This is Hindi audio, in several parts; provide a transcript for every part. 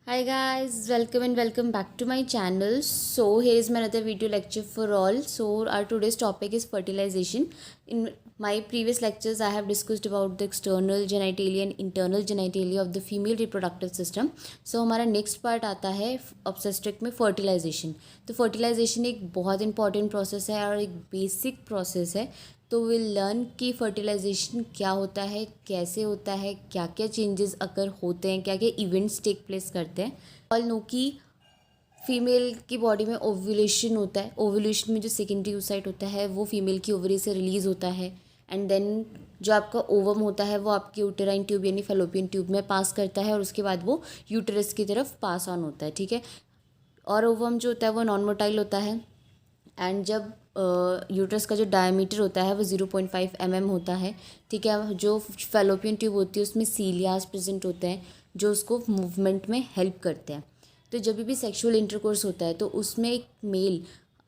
Hi guys, welcome and welcome back to my channel. So here is my another video lecture for all. So our today's topic is fertilization. In my previous lectures I have discussed about the external genitalia and internal genitalia of the female reproductive system. So हमारा next part आता है obstetric में fertilization. तो fertilization एक बहुत important process है और एक basic process है. तो विल लर्न कि फर्टिलाइजेशन क्या होता है, कैसे होता है, क्या क्या चेंजेस अगर होते हैं, क्या क्या इवेंट्स टेक प्लेस करते हैं. ऑल नो कि फीमेल की बॉडी में ओव्यूलेशन होता है. ओव्यूलेशन में जो सेकेंडरी oocyte होता है वो फीमेल की ओवरी से रिलीज़ होता है एंड देन जो आपका ओवम होता है वो आपके यूटेराइन ट्यूब यानी फेलोपियन ट्यूब में पास करता है और उसके बाद वो यूटरस की तरफ पास ऑन होता है. ठीक है. और ओवम जो होता है वो नॉन मोटाइल होता है एंड जब यूट्रस का जो डायमीटर होता है वो 0.5 mm होता है. ठीक है. जो फेलोपियन ट्यूब होती है उसमें सीलियास प्रेजेंट होते हैं जो उसको मूवमेंट में हेल्प करते हैं. तो जब भी सेक्सुअल इंटरकोर्स होता है तो उसमें एक male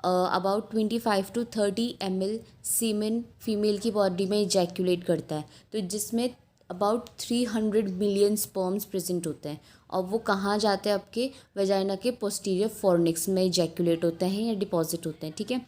about 25 to 30 ml semen female की बॉडी में इजैक्यूलेट करता है. तो जिसमें अबाउट 300 मिलियन स्पर्म्स प्रेजेंट होते हैं और वो कहाँ जाते हैं आपके वेजाइना के पोस्टीरियर फॉर्निक्स में इजैक्यूलेट होते हैं या डिपॉजिट होते हैं. ठीक है.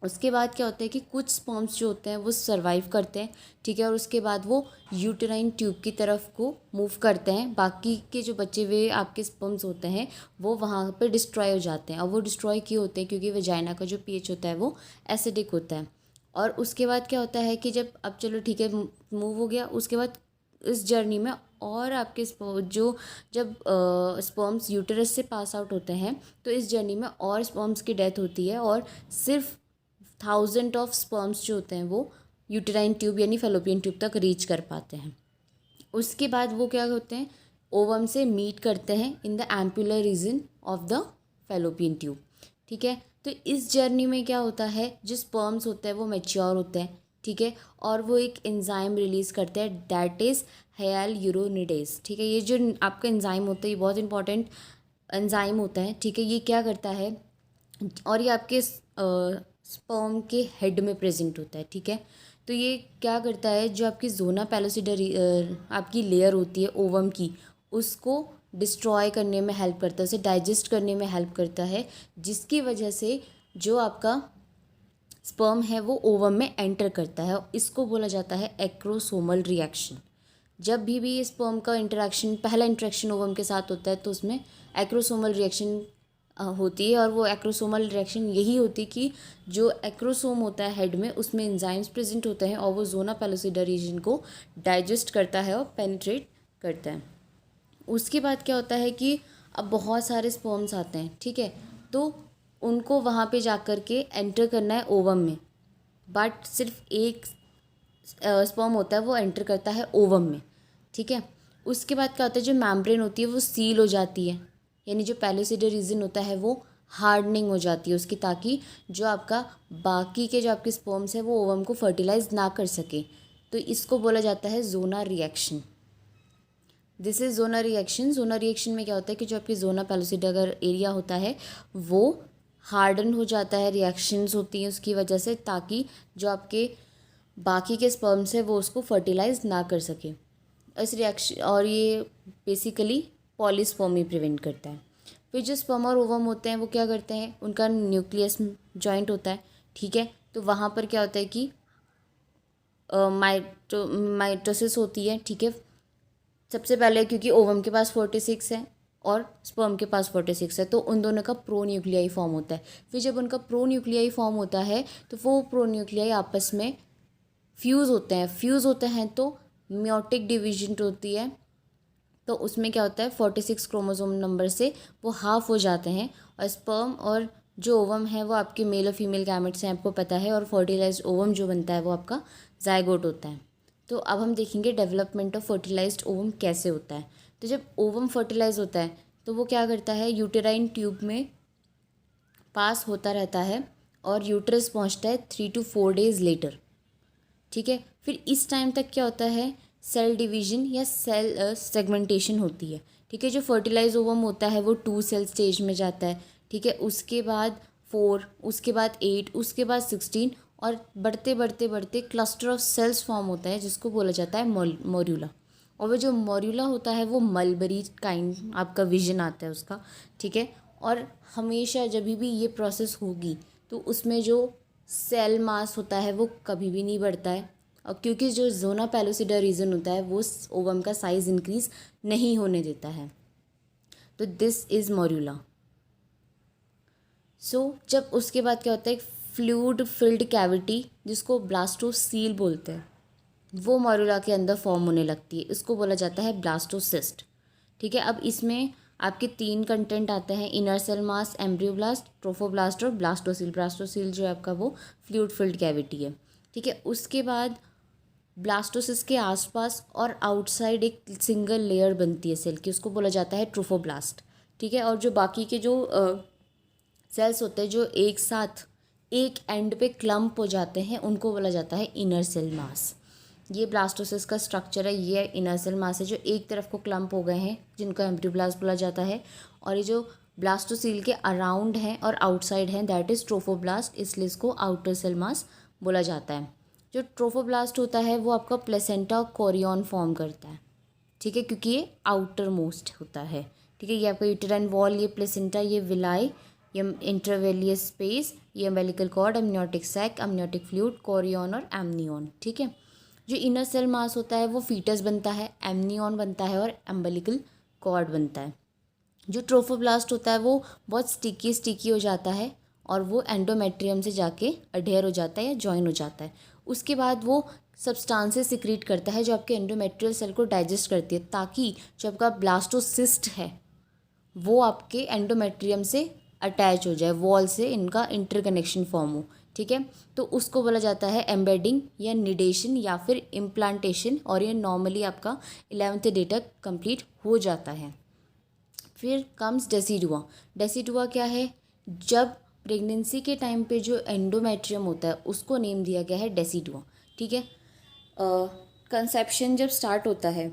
उसके बाद क्या होता है कि कुछ स्पर्म्स जो होते हैं वो सर्वाइव करते हैं. ठीक है. और उसके बाद वो यूटेराइन ट्यूब की तरफ को मूव करते हैं. बाकी के जो बचे हुए आपके स्पर्म्स होते हैं वो वहाँ पे डिस्ट्रॉय हो जाते हैं. और वो डिस्ट्रॉय क्यों होते हैं? क्योंकि वेजाइना का जो पीएच होता है वो एसिडिक होता है. और उसके बाद क्या होता है कि जब अब चलो ठीक है मूव हो गया, उसके बाद इस जर्नी में और आपके जो जब स्पर्म्स यूटेरस से पास आउट होते हैं तो इस जर्नी में और स्पर्म्स की डेथ होती है और सिर्फ 1000 ऑफ स्पर्म्स जो होते हैं वो यूटेराइन ट्यूब यानी फेलोपियन ट्यूब तक रीच कर पाते हैं. उसके बाद वो क्या होते हैं, ओवम से मीट करते हैं in the ampullar region of the fallopian tube. ठीक है. तो इस जर्नी में क्या होता है, जो स्पर्म्स होते हैं वो मैच्योर होते हैं. ठीक है. और वो एक एंजाइम रिलीज़ करते हैं दैट इज़ हाइलुरोनिडेज. ठीक है. ये जो आपका एंजाइम होता है ये बहुत इंपॉर्टेंट एंजाइम होता है. ठीक है. ये क्या करता है और ये आपके स्पर्म के हेड में प्रेजेंट होता है. ठीक है. तो ये क्या करता है, जो आपकी जोना पैलोसिडा आपकी लेयर होती है ओवम की, उसको डिस्ट्रॉय करने में हेल्प करता है, उसे डाइजेस्ट करने में हेल्प करता है, जिसकी वजह से जो आपका स्पर्म है वो ओवम में एंटर करता है. इसको बोला जाता है एक्रोसोमल रिएक्शन. जब भी स्पर्म का इंटरेक्शन पहला इंटरेक्शन ओवम के साथ होता है तो उसमें एक्रोसोमल रिएक्शन होती है. और वो एक्रोसोमल रिएक्शन यही होती है कि जो एक्रोसोम होता है हेड में उसमें एंजाइम्स प्रेजेंट होते हैं और वो जोना पैलोसिडा रीजन को डाइजेस्ट करता है और पेनिट्रेट करता है. उसके बाद क्या होता है कि अब बहुत सारे स्पर्म्स आते हैं. ठीक है. तो उनको वहाँ पे जा कर के एंटर करना है ओवम में, बट सिर्फ एक स्पर्म होता है वो एंटर करता है ओवम में. ठीक है. उसके बाद क्या होता है, जो मैम्ब्रेन होती है वो सील हो जाती है, यानी जो पैलोसिडा रीजन होता है वो हार्डनिंग हो जाती है उसकी, ताकि जो आपका बाकी के जो आपके स्पर्म्स है वो ओवम को फर्टिलाइज ना कर सके. तो इसको बोला जाता है zona reaction. This is zona reaction. Zona reaction में क्या होता है कि जो आपकी जोना पैलोसिडा का एरिया होता है वो हार्डन हो जाता है, रिएक्शंस होती हैं उसकी वजह से, ताकि जो आपके बाकी के स्पर्म्स है वो उसको फर्टिलाइज ना कर सके. इस रिएक्शन और ये बेसिकली पॉलीस्पर्मी प्रिवेंट करता है. फिर जो स्पर्म और ओवम होते हैं वो क्या करते हैं, उनका न्यूक्लियस जॉइंट होता है. ठीक है. तो वहाँ पर क्या होता है कि माइटोसिस होती है. ठीक है. सबसे पहले क्योंकि ओवम के पास 46 है और स्पर्म के पास 46 है तो उन दोनों का प्रो न्यूक्लियाई फॉर्म होता है. फिर जब उनका प्रो न्यूक्लियाई फॉर्म होता है तो वो प्रो न्यूक्लियाई आपस में फ्यूज़ होते हैं. फ्यूज़ होते हैं तो मियोटिक डिवीजन होती है. तो उसमें क्या होता है, 46 क्रोमोसोम नंबर से वो हाफ हो जाते हैं और स्पर्म और जो ओवम है वो आपके मेल और फीमेल गैमेट्स हैं, आपको पता है. और फर्टिलाइज्ड ओवम जो बनता है वो आपका जाइगोट होता है. तो अब हम देखेंगे डेवलपमेंट ऑफ फर्टिलाइज्ड ओवम कैसे होता है. तो जब ओवम फर्टिलाइज होता है तो वो क्या करता है, यूटेराइन ट्यूब में पास होता रहता है और यूट्रस पहुंचता है 3 to 4 days लेटर. ठीक है. फिर इस टाइम तक क्या होता है, सेल डिवीजन या सेल सेगमेंटेशन होती है. ठीक है. जो फर्टिलाइज ओवम होता है वो 2 सेल स्टेज में जाता है. ठीक है. उसके बाद 4, उसके बाद 8, उसके बाद 16 और बढ़ते बढ़ते बढ़ते क्लस्टर ऑफ सेल्स फॉर्म होता है जिसको बोला जाता है मोर्यूला. और वो जो मॉर्यूला होता है वो मलबरी काइंड आपका विजन आता है उसका, ठीक है। और हमेशा जब भी ये प्रोसेस होगी तो उसमें जो सेल मास होता है वो कभी भी नहीं बढ़ता है, और क्योंकि जो जोना पैलोसिडा रीजन होता है वो ओवम का साइज़ इंक्रीज नहीं होने देता है। तो दिस इज़ मॉर्यूला। जब उसके बाद क्या होता है, फ्लूइड फिल्ड कैविटी जिसको ब्लास्टोसील बोलते हैं, वो मॉर्यूला के अंदर फॉर्म होने लगती है। इसको बोला जाता है ब्लास्टोसिस्ट, ठीक है। अब इसमें आपके 3 कंटेंट आते हैं, inner cell mass, embryoblast, trophoblast और ब्लास्टोसील। ब्लास्टोसील जो है आपका वो फ्लूइड फिल्ड कैविटी है, ठीक है। उसके बाद ब्लास्टोसिस्ट के आसपास और आउटसाइड एक सिंगल लेयर बनती है सेल की, उसको बोला जाता है ट्रोफोब्लास्ट, ठीक है। और जो बाकी के जो सेल्स होते हैं जो एक साथ एक एंड पे क्लम्प हो जाते हैं उनको बोला जाता है इनर सेल मास। ये ब्लास्टोसिस्ट का स्ट्रक्चर है, ये इनर सेल मास है जो एक तरफ को क्लम्प हो गए हैं जिनको एम्ब्रियोब्लास्ट बोला जाता है। और ये जो ब्लास्टोसील के अराउंड हैं और आउटसाइड हैं दैट इज़ ट्रोफोब्लास्ट, इसलिए इसको आउटर सेल मास बोला जाता है। जो ट्रोफोब्लास्ट होता है वो आपका प्लेसेंटा कोरियन फॉर्म करता है, ठीक है, क्योंकि ये आउटर मोस्ट होता है, ठीक है। ये आपका यूटेराइन वॉल, ये प्लेसेंटा, ये विलाई, ये इंटरवेलियस स्पेस, ये umbilical cord, amniotic sac, amniotic fluid, chorion और एमनियन, ठीक है। जो इनर सेल मास होता है वो फीटस बनता है, एमनियन बनता है और अम्बिलिकल कॉर्ड बनता है। जो ट्रोफोब्लास्ट होता है वो बहुत स्टिकी हो जाता है और वो एंडोमेट्रियम से जाके अडेयर हो जाता है या जॉइन हो जाता है। उसके बाद वो सब्सटेंसेस सिक्रीट करता है जो आपके एंडोमेट्रियल सेल को डाइजेस्ट करती है, ताकि जो आपका ब्लास्टोसिस्ट है वो आपके एंडोमेट्रियम से अटैच हो जाए, वॉल से इनका इंटरकनेक्शन फॉर्म हो, ठीक है। तो उसको बोला जाता है एम्बेडिंग या निडेशन या फिर इम्प्लांटेशन, और ये नॉर्मली आपका 11th डे तक कंप्लीट हो जाता है। फिर कम्स डेसिडुआ। डेसिडुआ क्या है, जब प्रेगनेंसी के टाइम पे जो एंडोमेट्रियम होता है उसको नेम दिया गया है डेसिडुआ, ठीक है। कंसेप्शन जब स्टार्ट होता है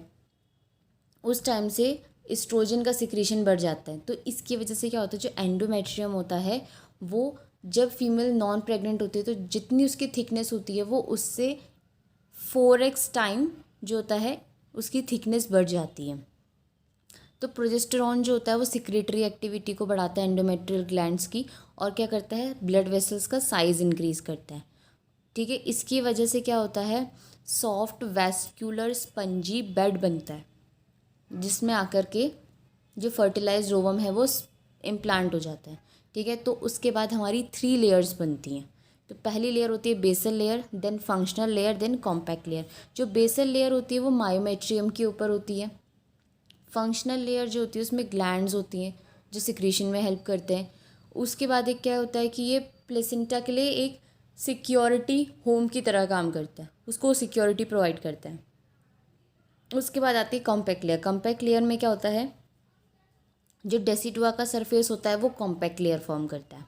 उस टाइम से एस्ट्रोजन का सिक्रीशन बढ़ जाता है, तो इसकी वजह से क्या होता है, जो एंडोमेट्रियम होता है वो जब फीमेल नॉन प्रेग्नेंट होती है तो जितनी उसकी थिकनेस होती है वो उससे 4x टाइम जो होता है उसकी थिकनेस बढ़ जाती है। तो प्रोजेस्टेरॉन जो होता है वो सिक्रेटरी एक्टिविटी को बढ़ाता है एंडोमेट्रियल ग्लैंड्स की, और क्या करता है, ब्लड वेसल्स का साइज इंक्रीज करता है, ठीक है। इसकी वजह से क्या होता है, सॉफ्ट वेस्क्यूलर स्पंजी बेड बनता है जिसमें आकर के जो फर्टिलाइज्ड ओवम है वो इम्प्लांट हो जाता है, ठीक है। तो उसके बाद हमारी 3 लेयर्स बनती हैं। तो पहली लेयर होती है basal layer, then functional layer, then compact layer. जो बेसल लेयर होती है वो मायोमेट्रियम के ऊपर होती है। फंक्शनल लेयर जो होती है उसमें ग्लैंड्स होती हैं जो सिक्रीशन में हेल्प करते हैं। उसके बाद एक क्या होता है कि ये प्लेसेंटा के लिए एक सिक्योरिटी होम की तरह काम करता है, उसको सिक्योरिटी प्रोवाइड करता है। उसके बाद आती है कॉम्पैक्ट लेयर। कॉम्पैक्ट लेयर में क्या होता है, जो डेसिडुआ का सरफेस होता है वो कॉम्पैक्ट लेयर फॉर्म करता है।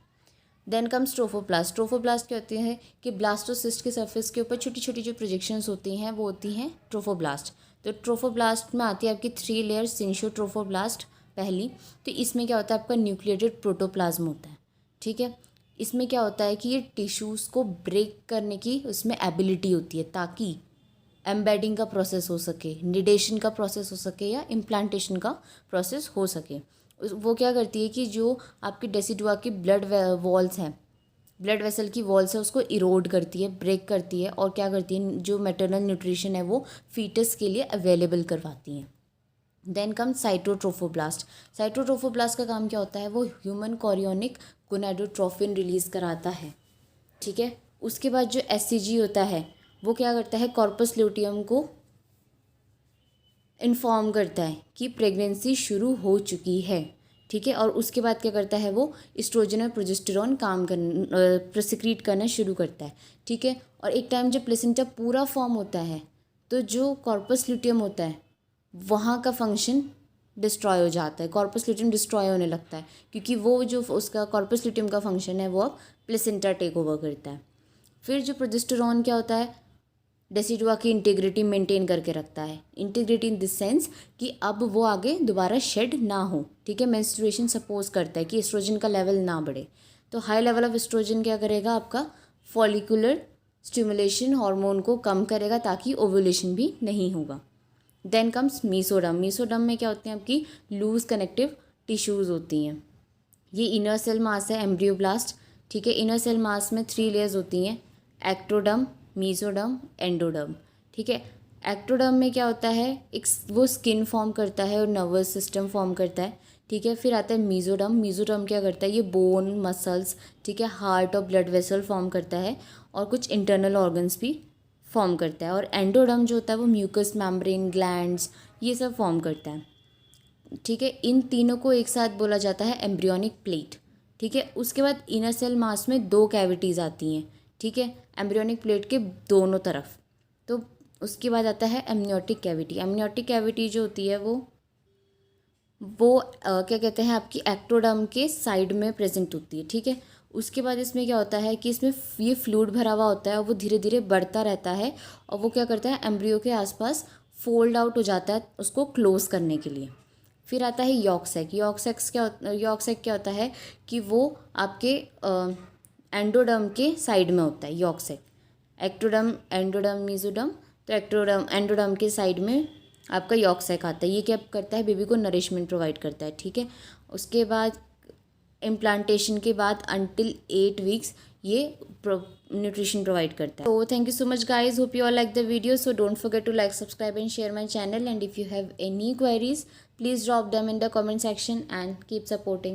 Then comes ट्रोफोप्लास्ट। ट्रोफोप्लास्ट क्या होती है कि ब्लास्टोसिस्ट के सरफेस के ऊपर छोटी छोटी जो प्रोजेक्शंस होती हैं वो होती हैं ट्रोफोब्लास्ट। तो ट्रोफोब्लास्ट में आती है आपकी 3 लेयर। सिंशो ट्रोफोब्लास्ट पहली, तो इसमें क्या होता है आपका न्यूक्लिएटेड प्रोटोप्लाज्म होता है, ठीक है। इसमें क्या होता है कि ये टिश्यूज़ को ब्रेक करने की उसमें एबिलिटी होती है ताकि एम्बेडिंग का प्रोसेस हो सके, निडेशन का प्रोसेस हो सके या इम्प्लांटेशन का प्रोसेस हो सके। वो क्या करती है कि जो आपकी डेसिडुआ की ब्लड वॉल्स हैं, ब्लड वेसल की वॉल्स है, उसको इरोड करती है, ब्रेक करती है, और क्या करती है, जो मैटरनल न्यूट्रिशन है वो फीटस के लिए अवेलेबल करवाती हैं। Then come cytotrophoblast. साइटोट्रोफोब्लास्ट का काम क्या होता है, वो ह्यूमन कॉरियोनिक गोनाडोट्रोफिन रिलीज़ कराता है, ठीक है। उसके बाद जो एससीजी होता है वो क्या करता है, कॉर्पस ल्यूटियम को इन्फॉर्म करता है कि प्रेगनेंसी शुरू हो चुकी है, ठीक है। और उसके बाद क्या करता है, वो एस्ट्रोजन और प्रोजेस्टेरॉन काम करना सिक्रीट करना शुरू करता है, ठीक है। और एक टाइम जब प्लेसेंटा पूरा फॉर्म होता है तो जो कॉर्पस ल्यूटियम होता है वहाँ का फंक्शन डिस्ट्रॉय हो जाता है, कॉर्पस ल्यूटियम डिस्ट्रॉय होने लगता है, क्योंकि वो जो उसका कॉर्पस ल्यूटियम का फंक्शन है वो अब प्लेसेंटा टेक ओवर करता है। फिर जो प्रोजेस्टेरॉन क्या होता है, डेसिडुआ की इंटीग्रिटी मेंटेन करके रखता है। इंटीग्रिटी इन दिस सेंस कि अब वो आगे दोबारा शेड ना हो, ठीक है। मेंस्ट्रुएशन सपोज करता है कि एस्ट्रोजन का लेवल ना बढ़े, तो हाई लेवल ऑफ एस्ट्रोजन क्या करेगा, आपका फॉलिकुलर स्टिमुलेशन हार्मोन को कम करेगा ताकि ओव्यूलेशन भी नहीं होगा। Then comes mesoderm. मीसोडर्म में क्या होती हैं आपकी लूज कनेक्टिव टिश्यूज़ होती हैं। ये इनर सेल मास है एम्ब्रियोब्लास्ट, ठीक है। इनर सेल मास में 3 लेयर्स होती हैं, एक्टोडर्म, मीसोडर्म, एंडोडर्म, ठीक है। एक्टोडर्म में क्या होता है, एक वो स्किन फॉर्म करता है और नर्वस सिस्टम फॉर्म करता है, ठीक है। फिर आता है मीसोडर्म। मीसोडर्म क्या करता है, ये बोन, मसल्स, ठीक है, हार्ट और ब्लड वेसल फॉर्म करता है और कुछ इंटरनल ऑर्गन्स भी फॉर्म करता है। और एंडोडर्म जो होता है वो म्यूकस मेम्ब्रेन, ग्लैंड्स, ये सब फॉर्म करता है, ठीक है। इन तीनों को एक साथ बोला जाता है एम्ब्रियोनिक प्लेट, ठीक है। उसके बाद इनर सेल मास में 2 कैविटीज़ आती हैं, ठीक है, एम्ब्रियोनिक प्लेट के दोनों तरफ। तो उसके बाद आता है एमनियोटिक कैविटी। एमनियोटिक कैविटी जो होती है वो क्या कहते हैं आपकी एक्टोडर्म के साइड में प्रेजेंट होती है, ठीक है। उसके बाद इसमें क्या होता है कि इसमें ये फ्लूइड भरा हुआ होता है और वो धीरे धीरे बढ़ता रहता है और वो क्या करता है एम्ब्रियो के आसपास फोल्ड आउट हो जाता है उसको क्लोज करने के लिए। फिर आता है यॉर्क सैक। यॉर्क सैक क्या होता है कि वो आपके एंडोडर्म के साइड में होता है yolk sac. Ectoderm, endoderm, mesoderm, तो एंडोडर्म के साइड में आपका यॉर्क सैक आता है। ये क्या करता है, बेबी को नरिशमेंट प्रोवाइड करता है, ठीक है। उसके बाद इम्प्लांटेशन के बाद अंटिल 8 वीक्स ये न्यूट्रिशन प्रोवाइड करता है। तो thank you so much guys, hope you all like the video. So don't forget to like, subscribe and share my channel, and if you have any queries please drop them in the comment section and keep supporting.